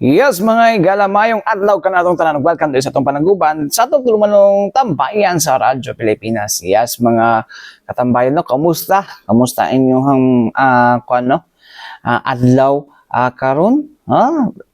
Yes, mga igala, mayong adlaw ka na itong tanan. Welcome din sa itong panaguban sa itong tulumanong tambayan sa Radyo Pilipinas. Yes, mga katambayan, no? Kamusta? Kamusta inyong adlaw karon?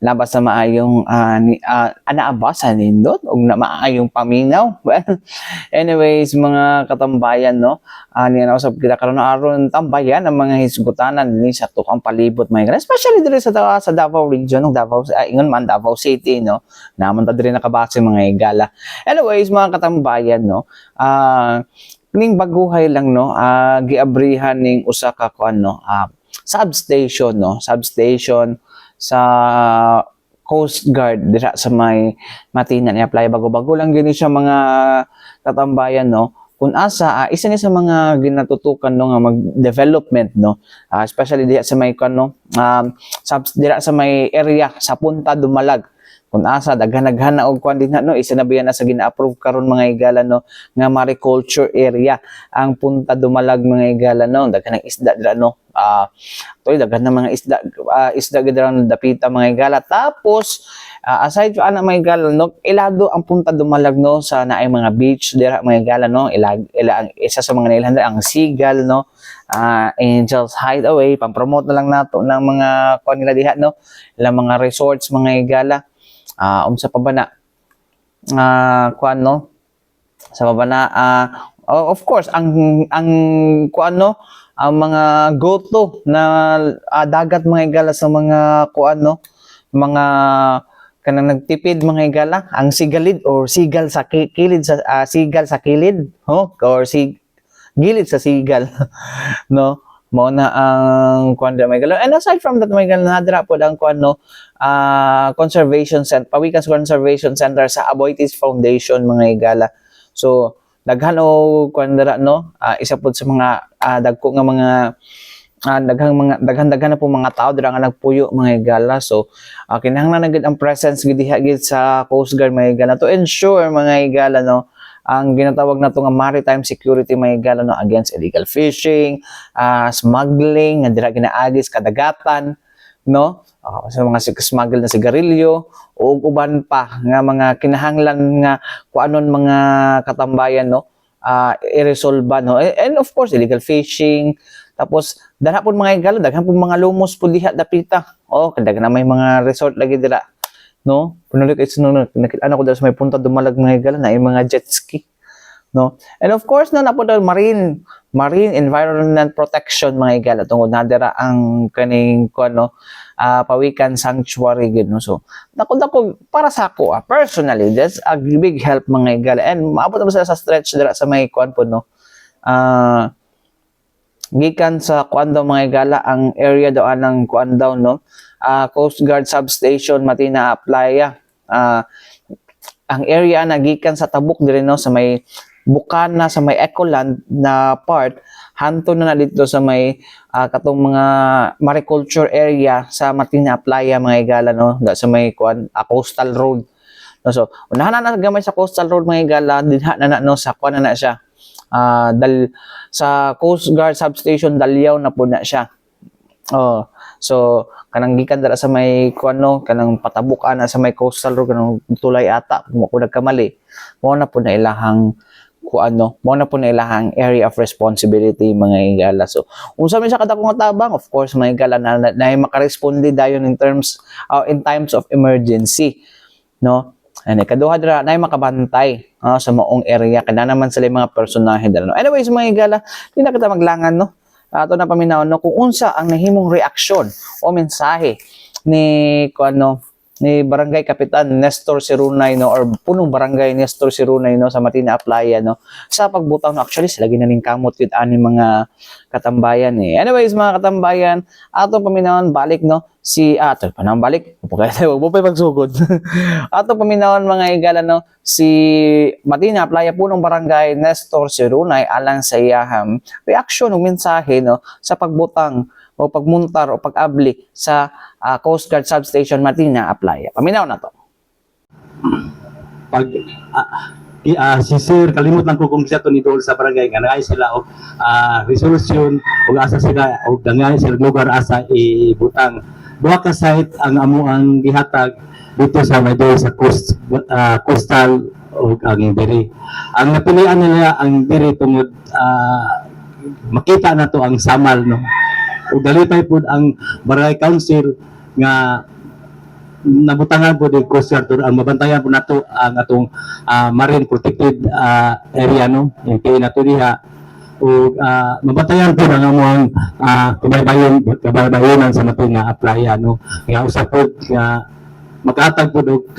Labas na maayong anaabasa nindot o na maayong paminaw. Well, anyways, mga katambayan, no? Niya na usap kita karon aron tambayan ang mga hisgutanan ni sa tukang palibot mga igala, especially diri sa Davao region, ng Davao ingon man Davao City, no? Naman ta diri nakabase mga igala. Anyways, mga katambayan, no? Ning baguhay lang, no? Giabrihan ning usa ka kuan, no? Substation, no? Substation sa Coast Guard dira sa may Matina ni apply bago-bago lang gini siya mga katambayan, no? Kung asa isa ni sa mga ginatutukan, no, nga mag-development, no, especially diha sa may kano dira sa may area sa Punta Dumalag. Kung asa daghan-daghan na og kuan din, no, isa na biyan na sa gina-approve karon mga igala, no, nga mariculture area ang Punta Dumalag mga igala, no. Daghan ng isda dira, no. Daghan na mga isda gidra dapita mga igala. Tapos aside from ana mga igala, no, ilado ang Punta Dumalag, no, sa naay mga beach dira mga igala, no. Ang isa sa mga nailan ang Seagull, no, Angels Hideaway. Pang-promote na lang nato ng mga kuan nila diha, no, ilang mga resorts mga igala. Unsa pa ba na kuan, no, sa babana, of course ang kuan, no, ang mga go-to na dagat mga igala sa mga kuan, no, mga kanang nagtipid mga igala, ang sigalid or sigal sa kilid sa sigal sa kilid, or gilid sa sigal no, mao na ang kuan mga igala. And aside from that mga igala, nadra po ang kuan, no, conservation center, Pawikas Conservation Center sa Aboitiz Foundation mga igala. So daghan o kuan dira, no, isa pod sa mga dagko nga mga daghan na po mga tao dira nga nagpuyo mga igala. So kinahanglan na gid ang presence gid diha gid sa Coast Guard mga igala to ensure mga igala, no, ang ginatawag nato nga maritime security mga igala, no, against illegal fishing, smuggling nga dira ginaagis kadagatan, no, sa mga smuggle na sigarilyo o uban pa nga mga kinahanglan nga kuanon mga katambayan, no, i-resolve, no, and of course illegal fishing. Tapos daghan pud mga igala, daghan pud mga lumos pud diha dapita, daghan na may mga resort lagi dira, no. Punulit it's no nakita ko dira sa may Punta Dumalag mga igala na mga jet ski, no. And of course, no, napod marine environment protection mga igala tungod na dira ang kaning kuan, no, Pawikan Sanctuary gid, no. So nako para sa ako personally, that's a big help mga igala, and maabot na sa stretch dira sa may kuan po, no, gikan sa kuan daw mga igala, ang area daw anang kuan daw, no, Coast Guard Substation Matina Playa. Ang area na gikan sa Tabuk dire, no, sa may Bukana, sa may Ecoland na part, hanto na dito sa may katong mga mariculture area sa Matina Playa mga igala, no, sa may kuan coastal road, no. So unahan na gamay sa coastal road mga igala, dinha na, no, sa kuan na siya, sa Coast Guard Substation Dalyaw na po na siya. So kanang gikan dara sa may kuan, no, kanang patabukan na sa may coastal road, kanang tulay ata kung ako nagkamali, mo na po na ilahang kuan, no, mo na po na ilahang area of responsibility mga igala. So unsa man siya kadakong tabang, of course mga igala, na makaresponde dayon in times of emergency, no. And ikaduha dira na makabantay sa maong area kana naman sila mga personahe dira, no. Anyways mga igala, di na kita maglangan, no, ato na paminaw, no, kung unsa ang nahimong reaksyon o mensahe ni kuan, no, ni Barangay Kapitan Nestor Sirunay, no, or punong Barangay Nestor Sirunay, no, sa Matina Playa, no, sa pagbutaw, no. Actually sila ginaning kamot yun ani mga katambayan, eh. Anyways mga katambayan, atong paminawon balik, no, si ato panang balik wag mo pa pagsugod atong paminawon mga igala, no, si Matina Playa punong Barangay Nestor Sirunay alang sa iyahang reaksyon o mensahe, no, sa pagbutang o pagmuntar o pag-abli sa Coast Guard Substation Matina Playa. Paminaw na to. Pag si Sir, kalimot lang ko kung siya to ni Dol sa barangay nga naay sila og resolution ug asa sila og dangay sila lugar asa ibutang duha ka site ang amuang gihatag dito sa Maydol sa coastal o ang diri. Ang napilian nila ang diri tungod makita na to ang samal no. Ug dalipay pud ang barangay council nga nabutangan po di Coast Guard ang mabantayan po nato ang atong marine protected area no yung kay nato diha o mabantayan po ang among kabaybayonan sa nato nga applyan no nga usa po nga makaatag po og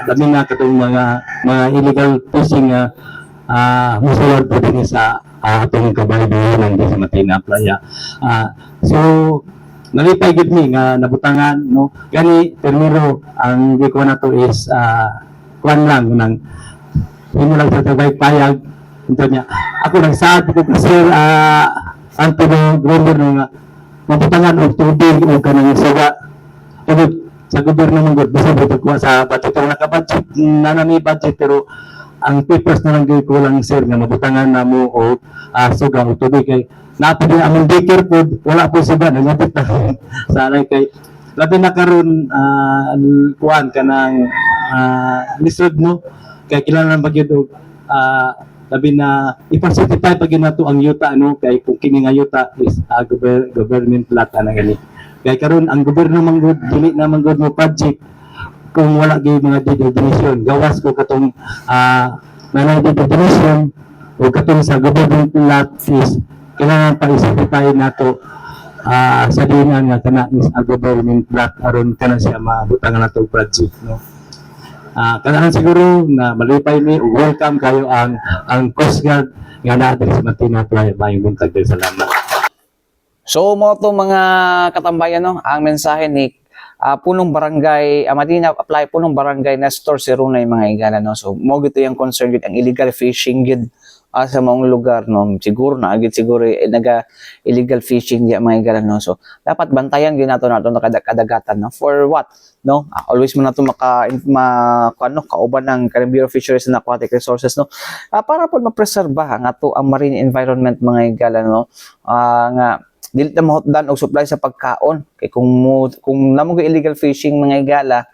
dami na katong mga illegal fishing nga musulod po din sa atong kabaybayonan di sa nato nga playa. So nalipay gid mi nga nabutangan no gani termino ang gikuha nato is kuan lang nang imo lang sa tabay payag unta niya ako nagsaad ko kasi anto no gobyerno nga mabutangan og tubig o kanang suga sa gobyerno mong gud basta butog ko sa budget pero naka-budget na nami budget pero ang papers na lang ko lang sir nga mabutangan namo og suga o tubig kay nato din among daycare food wala po suga nangapit na sana kay labi na karon kuan kanang lisod no kay kinahanglan bagyod og labi na i-facilitate pag nato ang yuta no kay kung kini nga yuta is government lot ana gani kay karon ang gobyerno manggod dili na manggod mo project kung wala gyud mga donation gawas ko katong nanay donation o katong sa government lot is kailangan pa-isipin tayo nato sa dinan nga kana is a government lot aron kana siya mabutangan nato project no. Kailangan siguro na malipay mi welcome kayo ang Coast Guard nga naa diri sa Matina Playa Bayong Buntag. Salamat. So mo to mga katambayan no, ang mensahe ni punong barangay Matina apply punong barangay Nestor Sirunay mga igala no. So mo gito yung concern gid ang illegal fishing gid sa mga lugar no siguro na agad siguro naga illegal fishing diya mga igala no. So dapat bantayan gyud nato kadagatan no for what no always mo nato kauban ng Bureau of Fisheries and Aquatic Resources no para po mapreserba ang ato ang marine environment mga igala no nga dili ta mahutdan og supply sa pagkaon kay kung namo illegal fishing mga igala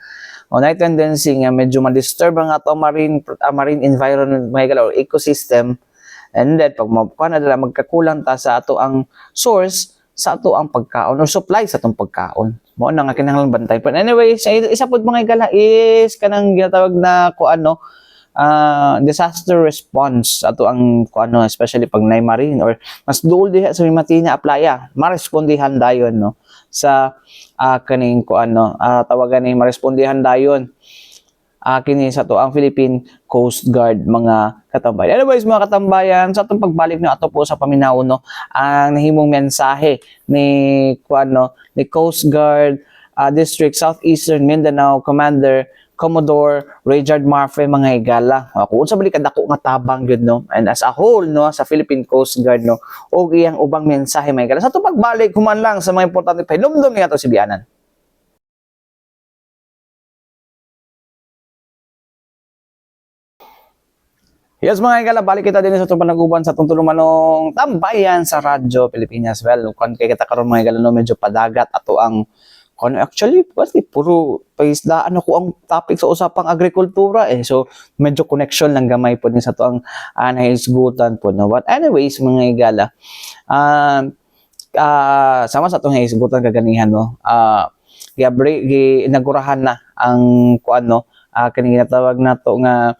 o na tendency nga medyo ma-disturb ang ato marine environment mga igala or ecosystem. And then, pag magkakulang ta sa ato ang source, sa ato ang pagkaon or supply sa atong pagkaon. Mo na nga kinahanglan bantay. But anyway, isa pod mga igala is kanang ginatawag na disaster response ato ang especially pag nay marine or mas duol diha sa Matina Playa, marespondihan dayon no sa kaning tawagan ni marespondihan dayon kini sa to ang Philippine Coast Guard mga katambayan. Anyways mga katambayan, sa atong pagbalik na ato po sa paminaw no, ang nahimong mensahe ni ni Coast Guard District Southeastern Mindanao Commander Commodore Richard Marfe mga igala. Kung sa balik kadako nga tabang gyud no, and as a whole no sa Philippine Coast Guard no, og iyang ubang mensahe mga igala. Sa atong pagbalik human lang sa mga importante pahinumdum ni ato si Bianan. Yes mga igala, balik kita din sa itong panaguban sa itong tulumanong tambayan sa Radyo Pilipinas. Well, kung kay kita karon mga igala no, medyo padagat ato ang actually, puro paisdaan ako ang topic sa usapang agrikultura eh. So, medyo connection lang gamay po din sa ito ang nahisgutan po. No? But anyways, mga igala, sama sa itong nahisgutan kaganihan, no? Inagurahan na ang kanina tawag na ito nga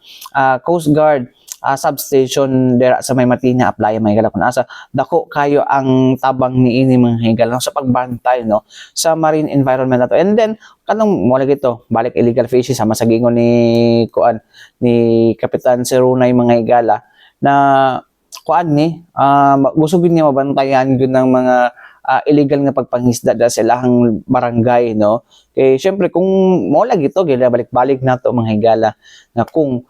Coast Guard substation dera sa may Matina Playa mga igala kun asa dako kayo ang tabang niini mga igala sa pagbantay no sa marine environment nato. And then kanang mo lagi to balik illegal fishing sama sa gingon ni Kapitan Sirunay mga igala na gusto gid niya mabantayan gyud ng mga illegal nga pagpangisda da sa ilahang barangay no. Kay syempre kung mo lagi to gila balik-balik nato mga igala na kung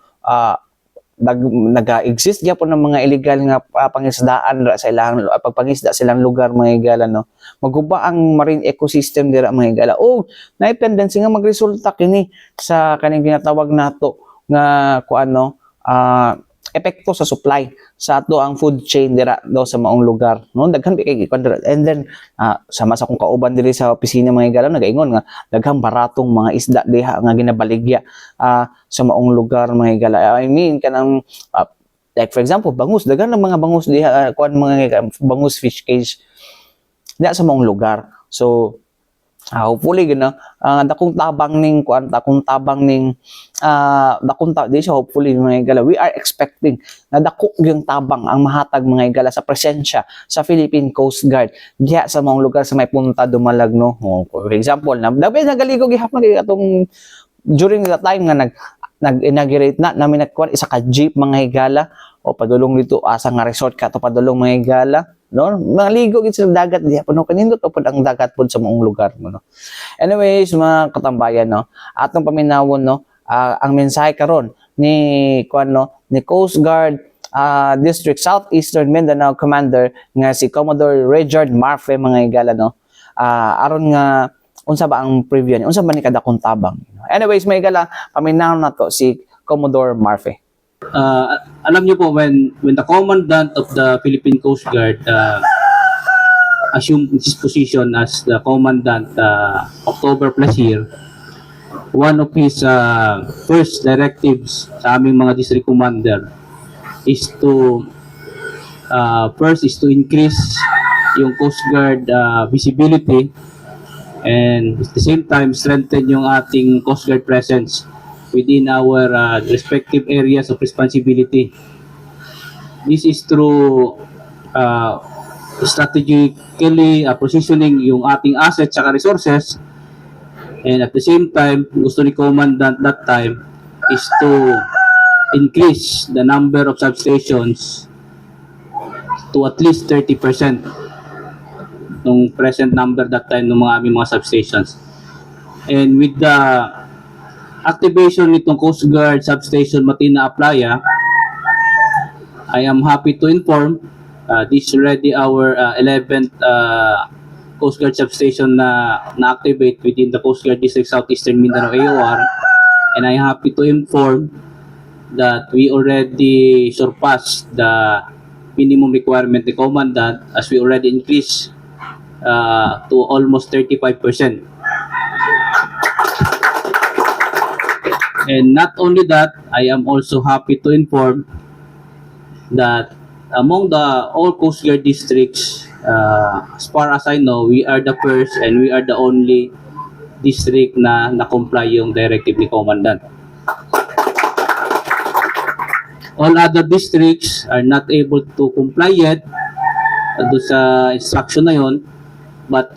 nag-exist gyapon ng mga illegal nga pangisdaan sa ilang pagpangisda sa ilang lugar mga igala no maguba ang marine ecosystem dira mga igala o na tendency nga magresulta kini sa kaning ginatawag nato nga epekto sa supply sa ato ang food chain dira daw sa maong lugar, no? Daghan kay ikon. And then sama sa kong kauban diri sa opisina mga igala nagaingon nga daghang baratong mga isda diha nga ginabaligya sa maong lugar mga igala. I mean kanang like for example bangus, daghan ng mga bangus diha kuan mga bangus fish cage diha sa maong lugar. So hopefully gina dakong tabang ning kuan dakong tabang ning di siya hopefully mga igala, we are expecting na dako yung tabang ang mahatag mga igala sa presensya sa Philippine Coast Guard diha sa mga lugar sa may punta dumalag, no? For example na dapat nagaligo gihapon kay atong during the time nga nag-inaugurate na namin nagkuan isa ka jeep mga higala o padulong dito asa nga resort ka to padulong mga higala, no? Maligo gid sa dagat diha puno kanindot upod ang dagat pud sa maong lugar mo, no? Anyways mga katambayan, no, atong paminawon, no, ang mensahe karon ni kuan, no, ni Coast Guard District Southeastern Mindanao Commander nga si Commodore Richard Marfe mga higala, no, aron nga unsa ba ang preview ni unsa ba ni kada kong tabang. Anyways mga higala, paminawon na to si Commodore Marfe. Alam niyo po, when the commandant of the Philippine Coast Guard assumed his position as the commandant October plus year, one of his first directives sa aming mga district commander is to increase yung Coast Guard visibility and at the same time strengthen yung ating Coast Guard presence within our respective areas of responsibility. This is through strategically positioning yung ating assets at resources, and at the same time, gusto ni Commandant that time is to increase the number of substations to at least 30% nung present number that time ng mga aming mga substations. And with the activation nitong Coast Guard Substation Matina Aplaya, I am happy to inform this is already our 11th Coast Guard Substation na na-activate within the Coast Guard District Southeastern Mindanao AOR, and I am happy to inform that we already surpassed the minimum requirement ni Commandant as we already increased to almost 35%. And not only that, I am also happy to inform that among the all Coast Guard districts, as far as I know, we are the first and we are the only district na na-comply yung directive ni Commandant. All other districts are not able to comply yet doon sa instruction na yun, but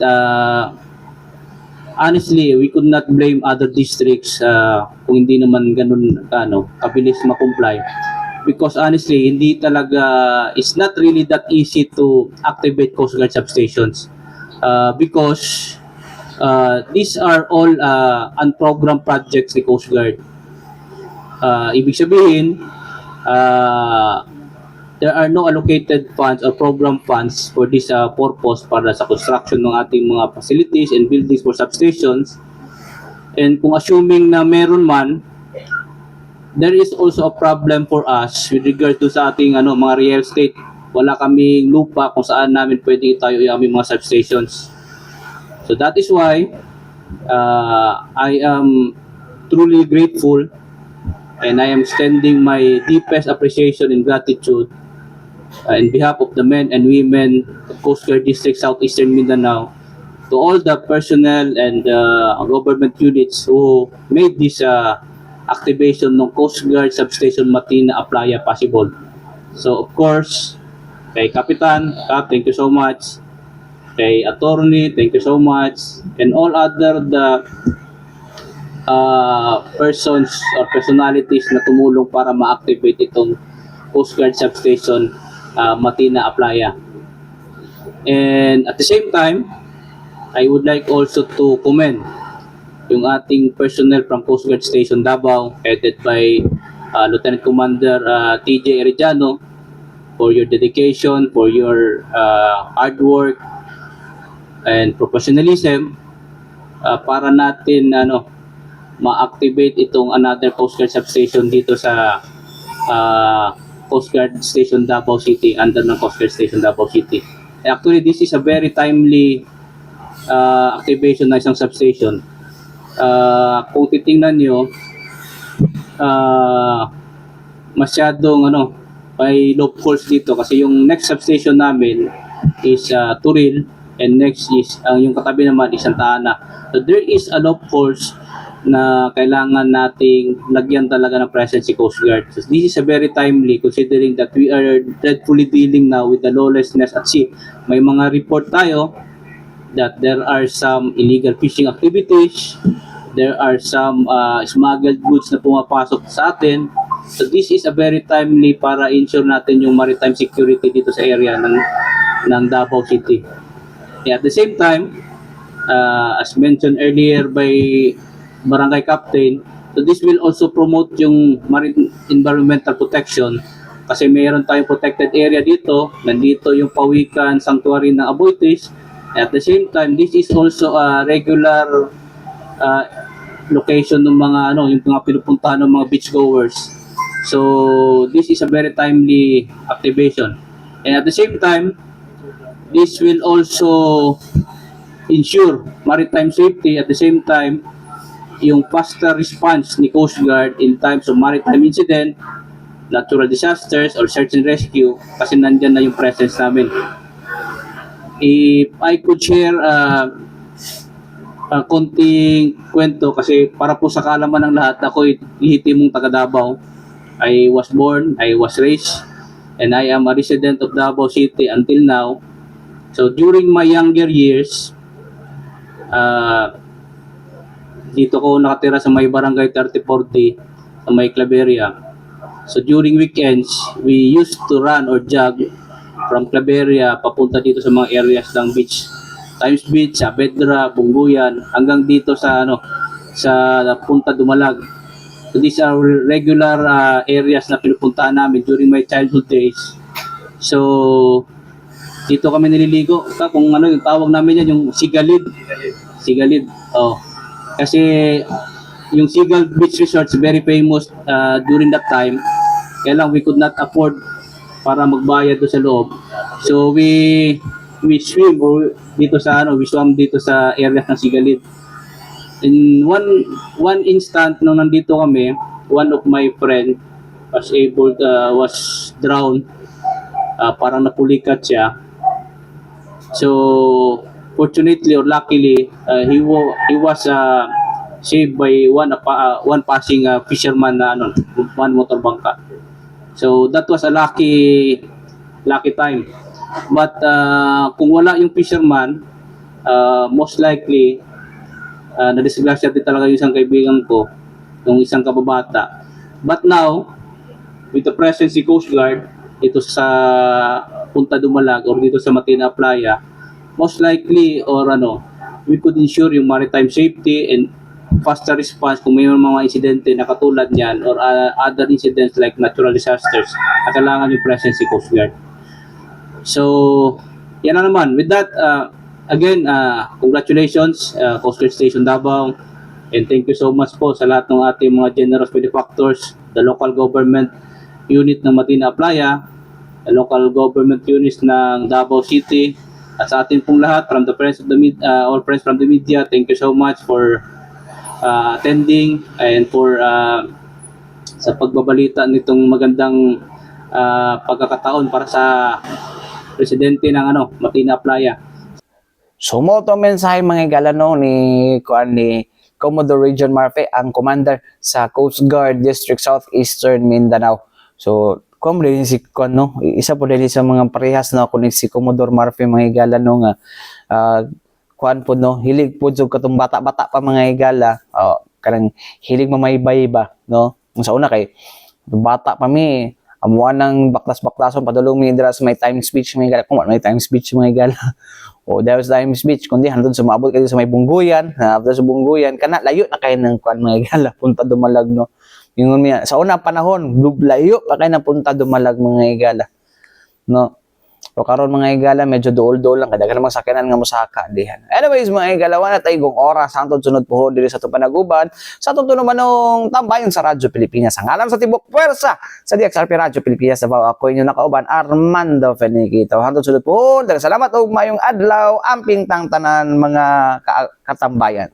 honestly, we could not blame other districts kung hindi naman ganun kabilis ma-comply. Because honestly, hindi talaga, it's not really that easy to activate Coast Guard substations. Because these are all unprogrammed projects ni Coast Guard. Ibig sabihin, there are no allocated funds or program funds for this purpose para sa construction ng ating mga facilities and buildings for substations. And kung assuming na meron man, there is also a problem for us with regard to sa ating mga real estate. Wala kaming lupa kung saan namin pwede itayo yung aming mga substations. So that is why I am truly grateful and I am extending my deepest appreciation and gratitude in behalf of the men and women of Coast Guard District Southeastern Mindanao to all the personnel and government units who made this activation ng Coast Guard Substation Matina Aplaya possible. So of course, kay Kapitan, thank you so much. Kay Attorney, thank you so much. And all other the persons or personalities na tumulong para ma-activate itong Coast Guard Substation Matina Aplaya. And at the same time, I would like also to commend yung ating personnel from Coast Guard Station Davao, headed by Lieutenant Commander TJ Arellano, for your dedication, for your hard work and professionalism para natin ma-activate itong another Coast Guard substation dito sa Coast Guard Station Davao City, under ng Coast Guard Station Davao City. Actually, this is a very timely activation ng isang substation. Kung titingnan nyo, masyadong may loopholes dito kasi yung next substation namin is Turil, and next is yung katabi naman is Santa Ana. So there is a loopholes na kailangan nating lagyan talaga ng presence si Coast Guard. So this is a very timely considering that we are dreadfully dealing now with the lawlessness at sea. May mga report tayo that there are some illegal fishing activities, there are some smuggled goods na pumapasok sa atin. So this is a very timely para ensure natin yung maritime security dito sa area ng Davao City. At the same time, as mentioned earlier by Barangay Captain, so this will also promote yung marine environmental protection kasi mayroon tayong protected area dito, nandito yung Pawikan Sanctuary ng Aboitiz. At the same time, this is also a regular location ng mga yung mga pinupuntahan ng mga beachgoers. So this is a very timely activation. And at the same time, this will also ensure maritime safety. At the same time, yung faster response ni Coast Guard in times of maritime incident, natural disasters, or search and rescue kasi nandyan na yung presence namin. If I could share konting kwento kasi para po sa kaalaman ng lahat, ako ihitimong taga Davao. I was born, I was raised, and I am a resident of Davao City until now. So during my younger years, dito ko nakatira sa may barangay 3040 sa may Claveria. So during weekends, we used to run or jog from Claveria papunta dito sa mga areas ng beach. Times Beach, Saavedra, Bunguyan, hanggang dito sa sa Punta Dumalag. So these are regular areas na pinupuntahan namin during my childhood days. So dito kami nililigo. Kung yung tawag namin yan, yung sigalid. Sigalid. Oh. Kasi yung Sigal Beach Resort is very famous during that time. Kaya lang we could not afford para magbayad doon sa loob. So we swim dito sa we swam dito sa area ng Sigalid. In one instant nung nandito kami, one of my friend was drowned. Parang napulikat siya. So fortunately or luckily, he was saved by one passing fisherman na one motorbangka. So that was a lucky time. But kung wala yung fisherman, most likely na-disgrasya din talaga yung isang kaibigan ko, yung isang kababata. But now, with the presence si Coast Guard dito sa Punta Dumalag or dito sa Matina Playa, most likely or we could ensure yung maritime safety and faster response kung may mga insidente na katulad niyan or other incidents like natural disasters na kailangan yung presence si Coast Guard. So, yan na naman. With that, again, congratulations Coast Guard Station Davao, and thank you so much po sa lahat ng ating mga generous benefactors, the local government unit ng Matina Playa, the local government units ng Davao City, at sa atin pong lahat from the friends of the all friends from the media. Thank you so much for attending and for sa pagbabalita nitong magandang pagkakataon para sa presidente ng Matina Playa. So mo to mensahe mga galano ni Commodore Region Marfe, ang commander sa Coast Guard District Southeastern Mindanao. So kung din si isa po din sa mga parehas na kunin si Commodore Marfe mga higala nga kuan po hilig po jud katong bata-bata pa mga higala, kanang hilig mamaybay ba sa una kay bata pa mi amuan ng baklas-baklason padulong mi dira sa may time speech mga higala, kung may time speech mga higala o there was time speech kundi handun sumabot kayo sa may Bunguyan, after sa Bunguyan kana layo na kay ng kuan mga higala, Punta Dumalag yung sa unang panahon, layo pa kayo na Punta Dumalag mga higala. So karon mga higala medyo duol-duol lang kada namang sakyanan nga mosaka dihan. Anyways mga higala wala tay igong oras hangtod sunod puhon diri sa Tupanaguban sa tutuno manong tambayon sa Radyo Pilipinas. Ang alam sa tibok pwersa sa DXRP Radyo Pilipinas Davao ako inyo nakauban Armando Feniquito. Hangtod sunod puhon. Salamat og mayong adlaw amping tang tanan mga katambayan.